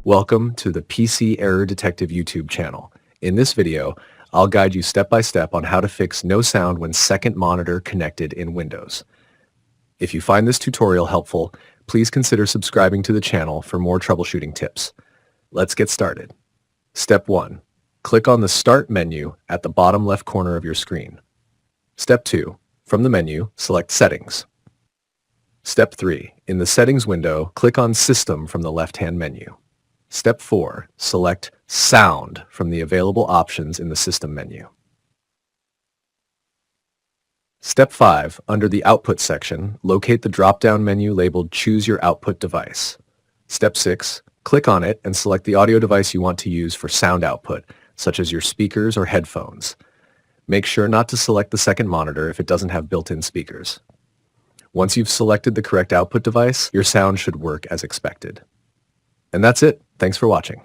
Welcome to the PC Error Detective YouTube channel. In this video, I'll guide you step by step on how to fix no sound when second monitor connected in Windows. If you find this tutorial helpful, please consider subscribing to the channel for more troubleshooting tips. Let's get started. Step 1. Click on the Start menu at the bottom left corner of your screen. Step 2. From the menu, select Settings. Step 3. In the Settings window, click on System from the left-hand menu. Step 4. Select Sound from the available options in the System menu. Step 5. Under the Output section, locate the drop-down menu labeled Choose Your Output Device. Step 6. Click on it and select the audio device you want to use for sound output, such as your speakers or headphones. Make sure not to select the second monitor if it doesn't have built-in speakers. Once you've selected the correct output device, your sound should work as expected. And that's it. Thanks for watching.